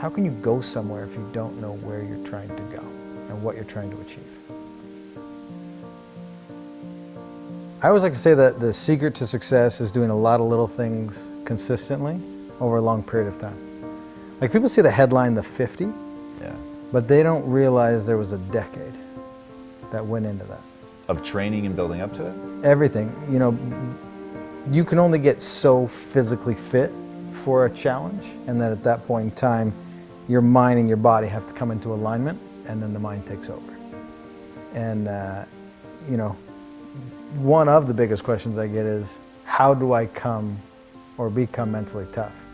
How can you go somewhere if you don't know where you're trying to go and what you're trying to achieve? I always like to say that the secret to success is doing a lot of little things consistently over a long period of time. Like, people see the headline, the 50, Yeah. but they don't realize there was a decade that went into that. Of training and building up to it? Everything, you know, you can only get so physically fit for a challenge, and then at that point in time, your mind and your body have to come into alignment, and then the mind takes over. And, you know, one of the biggest questions I get is, how do I come or become mentally tough?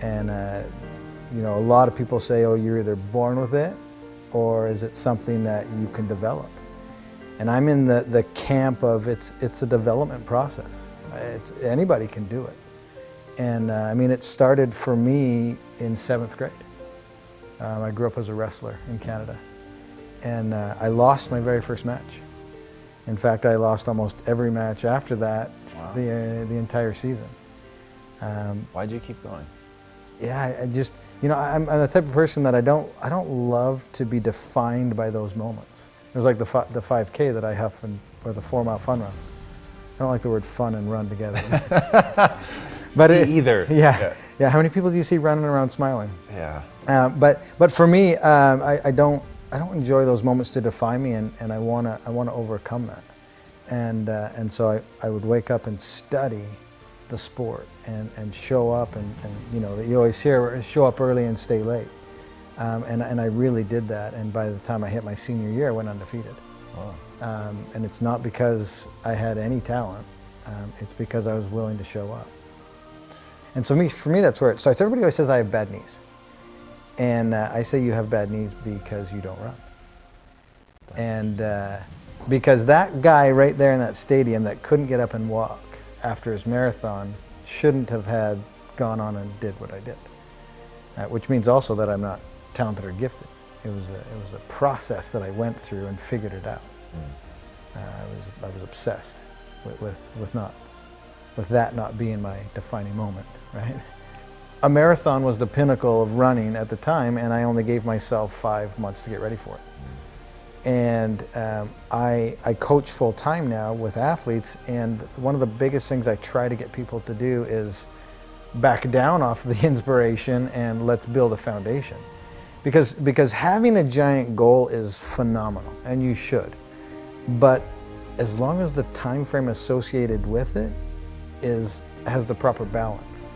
And, you know, a lot of people say, oh, you're either born with it, or is it something that you can develop? And I'm in the camp of it's a development process. Anybody can do it. And I mean, it started for me in 7th grade. I grew up as a wrestler in Canada. And I lost my very first match. In fact, I lost almost every match after that. Wow. The entire season. Why'd you keep going? Yeah, I just, you know, I'm the type of person that I don't love to be defined by those moments. It was like the 5K that I have, or the 4-mile fun run. I don't like the word fun and run together. But either. Yeah. How many people do you see running around smiling? Yeah. But for me, I don't enjoy those moments to define me, and I wanna overcome that. And so I would wake up and study the sport and show up and you know, you always hear show up early and stay late. And I really did that, and by the time I hit my senior year, I went undefeated. Wow. And it's not because I had any talent, it's because I was willing to show up. And so for me, that's where it starts. Everybody always says I have bad knees. And I say you have bad knees because you don't run. And because that guy right there in that stadium that couldn't get up and walk after his marathon shouldn't have gone on and did what I did. Which means also that I'm not talented or gifted. It was a process that I went through and figured it out. I was obsessed with that not being my defining moment, right? A marathon was the pinnacle of running at the time, and I only gave myself 5 months to get ready for it. And I coach full time now with athletes, and one of the biggest things I try to get people to do is back down off the inspiration and let's build a foundation. Because having a giant goal is phenomenal, and you should. But as long as the time frame associated with it has the proper balance.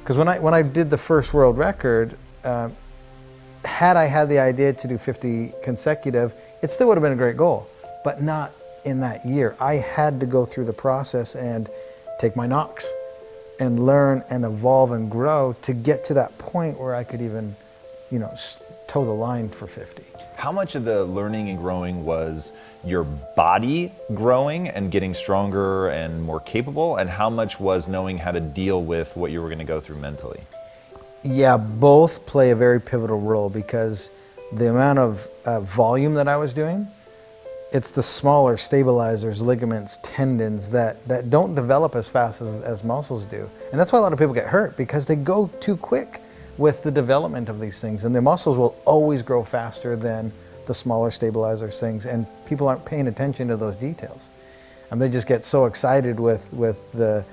Because when I did the first world record, had I had the idea to do 50 consecutive, it still would have been a great goal, but not in that year. I had to go through the process and take my knocks and learn and evolve and grow to get to that point where I could even, you know, toe the line for 50. How much of the learning and growing was your body growing and getting stronger and more capable, and how much was knowing how to deal with what you were going to go through mentally? Yeah, both play a very pivotal role, because the amount of volume that I was doing, it's the smaller stabilizers, ligaments, tendons that don't develop as fast as muscles do. And that's why a lot of people get hurt, because they go too quick with the development of these things. And the muscles will always grow faster than the smaller stabilizers things. And people aren't paying attention to those details. And they just get so excited with the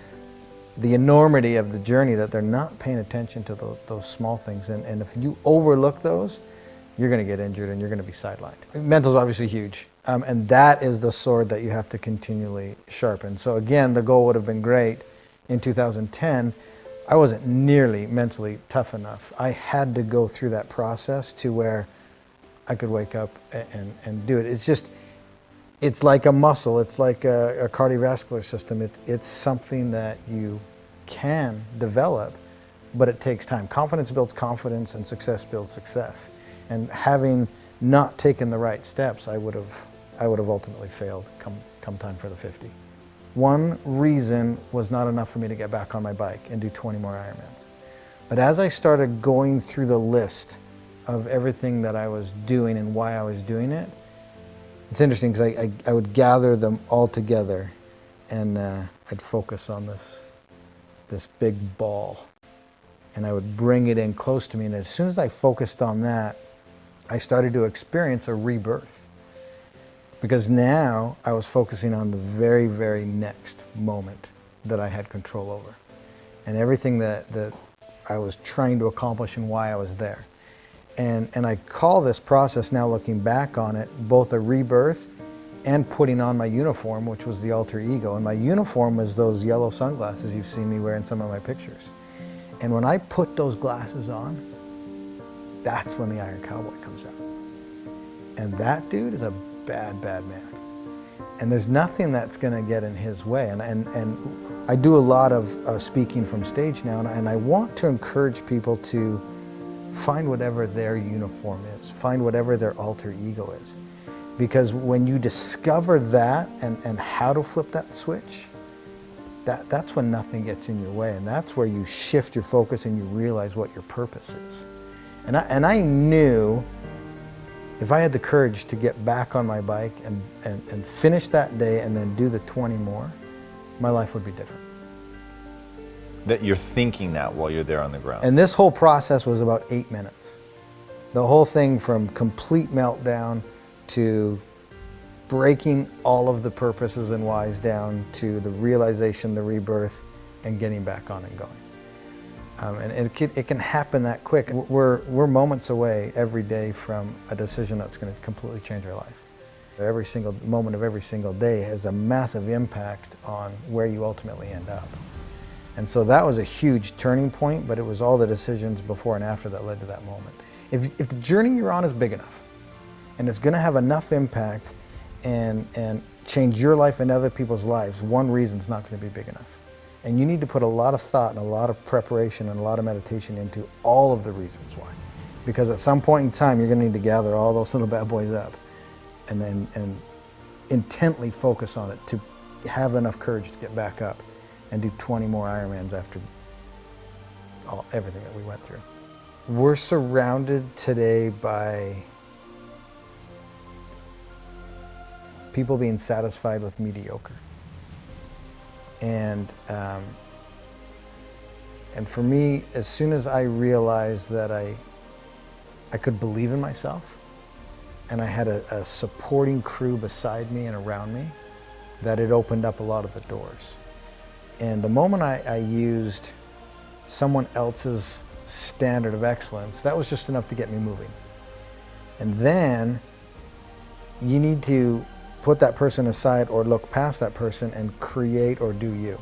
enormity of the journey that they're not paying attention to those small things. And if you overlook those, you're going to get injured and you're going to be sidelined. Mental's obviously huge. And that is the sword that you have to continually sharpen. So again, the goal would have been great in 2010. I wasn't nearly mentally tough enough. I had to go through that process to where I could wake up and do it. It's like a muscle. It's like a cardiovascular system. It's something that you can develop, but it takes time. Confidence builds confidence, and success builds success. And having not taken the right steps, I would have ultimately failed come time for the 50. One reason was not enough for me to get back on my bike and do 20 more Ironmans. But as I started going through the list of everything that I was doing and why I was doing it, it's interesting because I would gather them all together, and I'd focus on this big ball. and I would bring it in close to me. And as soon as I focused on that, I started to experience a rebirth. Because now I was focusing on the very, very next moment that I had control over. And everything that I was trying to accomplish and why I was there. And I call this process, now looking back on it, both a rebirth and putting on my uniform, which was the alter ego. And my uniform was those yellow sunglasses you've seen me wear in some of my pictures. And when I put those glasses on, that's when the Iron Cowboy comes out. And that dude is a bad, bad man. And there's nothing that's gonna get in his way. And I do a lot of speaking from stage now, and I want to encourage people to find whatever their uniform is, find whatever their alter ego is. Because when you discover that and how to flip that switch, that's when nothing gets in your way, and that's where you shift your focus and you realize what your purpose is. And I knew if I had the courage to get back on my bike and finish that day and then do the 20 more, my life would be different. That you're thinking that while you're there on the ground. And this whole process was about 8 minutes. The whole thing from complete meltdown to breaking all of the purposes and whys down to the realization, the rebirth, and getting back on and going. And it can happen that quick. We're moments away every day from a decision that's going to completely change our life. Every single moment of every single day has a massive impact on where you ultimately end up. And so that was a huge turning point, but it was all the decisions before and after that led to that moment. If the journey you're on is big enough, and it's going to have enough impact and change your life and other people's lives, one reason's not going to be big enough. And you need to put a lot of thought and a lot of preparation and a lot of meditation into all of the reasons why. Because at some point in time, you're going to need to gather all those little bad boys up and intently focus on it to have enough courage to get back up and do 20 more Ironmans after everything that we went through. We're surrounded today by people being satisfied with mediocre. And for me, as soon as I realized that I could believe in myself, and I had a supporting crew beside me and around me, that it opened up a lot of the doors. And the moment I used someone else's standard of excellence, that was just enough to get me moving. And then you need to put that person aside or look past that person and create or do you.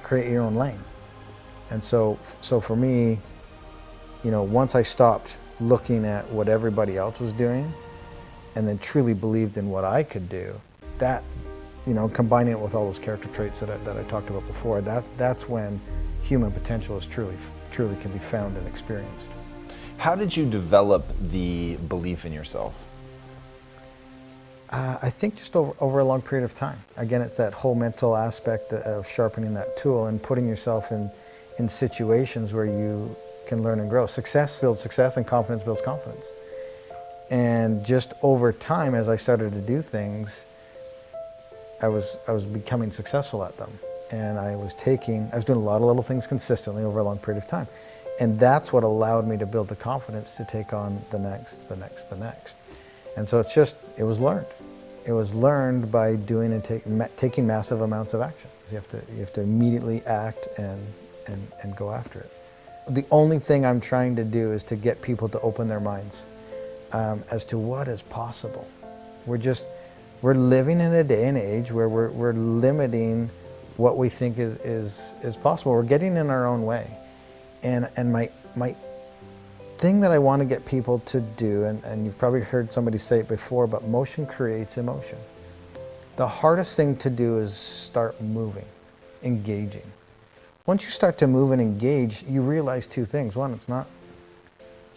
Create your own lane. And so for me, once I stopped looking at what everybody else was doing and then truly believed in what I could do, that, combining it with all those character traits that I talked about before, that's when human potential is truly can be found and experienced. How did you develop the belief in yourself? I think just over a long period of time. Again, it's that whole mental aspect of sharpening that tool and putting yourself in situations where you can learn and grow. Success builds success and confidence builds confidence. And just over time, as I started to do things, I was becoming successful at them. And I was doing a lot of little things consistently over a long period of time. And that's what allowed me to build the confidence to take on the next. And so it was learned. It was learned by doing and taking massive amounts of action. You have to immediately act and go after it. The only thing I'm trying to do is to get people to open their minds as to what is possible. We're living in a day and age where we're limiting what we think is possible. We're getting in our own way. And my thing that I want to get people to do, and you've probably heard somebody say it before, but motion creates emotion. The hardest thing to do is start moving, engaging. Once you start to move and engage, you realize two things. One, it's not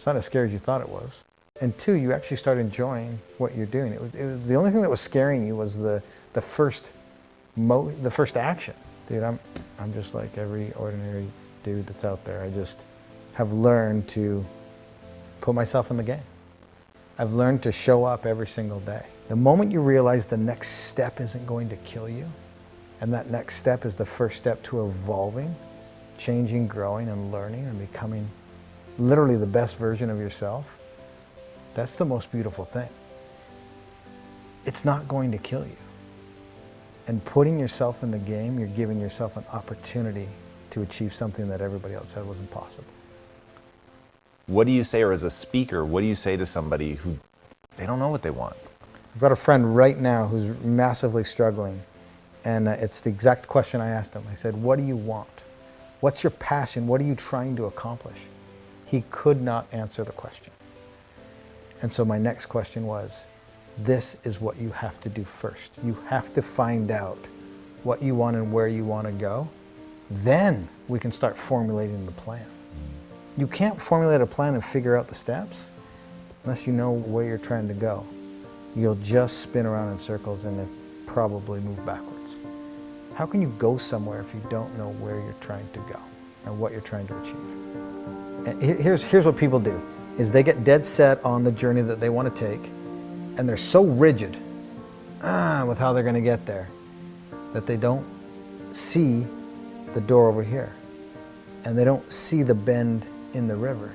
as scary as you thought it was. And two, you actually start enjoying what you're doing. It was the only thing that was scaring you was the first action. Dude, I'm just like every ordinary dude that's out there. I just have learned to put myself in the game. I've learned to show up every single day. The moment you realize the next step isn't going to kill you, and that next step is the first step to evolving, changing, growing, and learning and becoming literally the best version of yourself, that's the most beautiful thing. It's not going to kill you. And putting yourself in the game, you're giving yourself an opportunity to achieve something that everybody else said was impossible. What do you say, or as a speaker, what do you say to somebody who they don't know what they want? I've got a friend right now who's massively struggling, and it's the exact question I asked him. I said, what do you want? What's your passion? What are you trying to accomplish? He could not answer the question. And so my next question was, this is what you have to do first. You have to find out what you want and where you want to go. Then we can start formulating the plan. You can't formulate a plan and figure out the steps unless you know where you're trying to go. You'll just spin around in circles and probably move backwards. How can you go somewhere if you don't know where you're trying to go and what you're trying to achieve? And here's what people do, is they get dead set on the journey that they want to take, and they're so rigid with how they're going to get there that they don't see the door over here, and they don't see the bend in the river,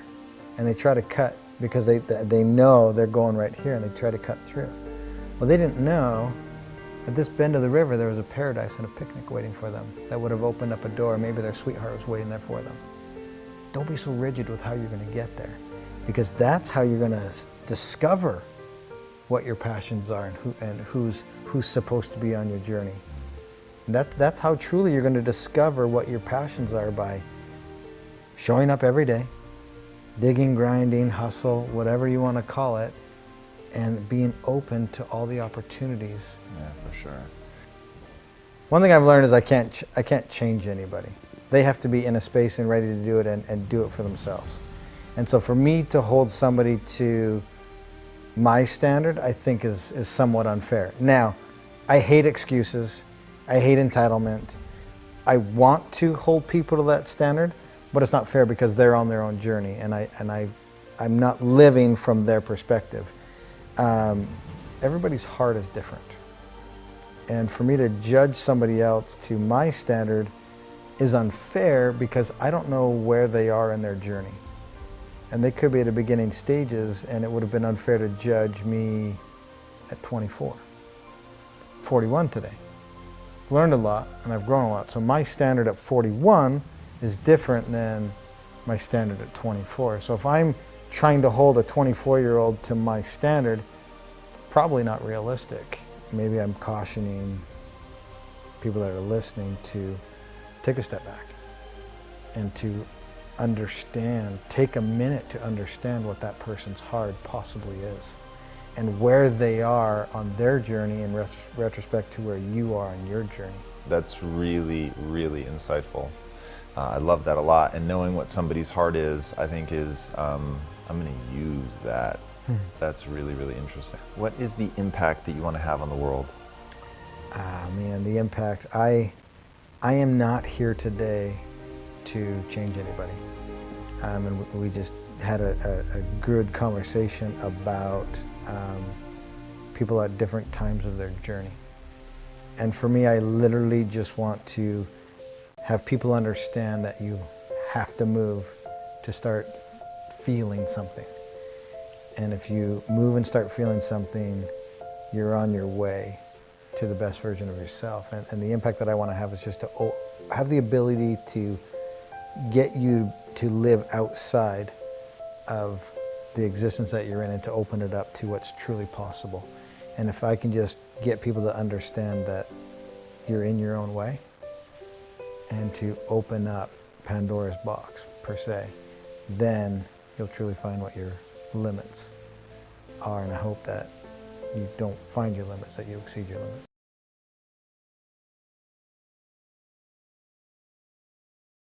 and they try to cut because they know they're going right here, and they try to cut through. Well, they didn't know at this bend of the river there was a paradise and a picnic waiting for them that would have opened up a door. Maybe their sweetheart was waiting there for them. Don't be so rigid with how you're going to get there, because that's how you're going to discover what your passions are and who's supposed to be on your journey. And that's how truly you're going to discover what your passions are, by showing up every day, digging, grinding, hustle, whatever you want to call it, and being open to all the opportunities. Yeah, for sure. One thing I've learned is I can't change anybody. They have to be in a space and ready to do it and do it for themselves. And so for me to hold somebody to my standard, I think is somewhat unfair. Now, I hate excuses. I hate entitlement. I want to hold people to that standard, but it's not fair because they're on their own journey, and I'm not living from their perspective. Everybody's heart is different. And for me to judge somebody else to my standard is unfair because I don't know where they are in their journey. And they could be at the beginning stages, and it would have been unfair to judge me at 24. 41 today. I've learned a lot and I've grown a lot. So my standard at 41 is different than my standard at 24. So if I'm trying to hold a 24-year-old to my standard, probably not realistic. Maybe I'm cautioning people that are listening to take a step back and to understand, take a minute to understand what that person's heart possibly is and where they are on their journey in retrospect to where you are on your journey. That's really, really insightful. I love that a lot. And knowing what somebody's heart is, I think is, I'm going to use that. That's really, really interesting. What is the impact that you want to have on the world? Man, the impact. I am not here today to change anybody. And we just had a good conversation about people at different times of their journey. And for me, I literally just want to have people understand that you have to move to start feeling something. And if you move and start feeling something, you're on your way to the best version of yourself. And the impact that I want to have is just to have the ability to get you to live outside of the existence that you're in and to open it up to what's truly possible. And if I can just get people to understand that you're in your own way and to open up Pandora's box, per se, then you'll truly find what your limits are. And I hope that you don't find your limits, that you exceed your limits.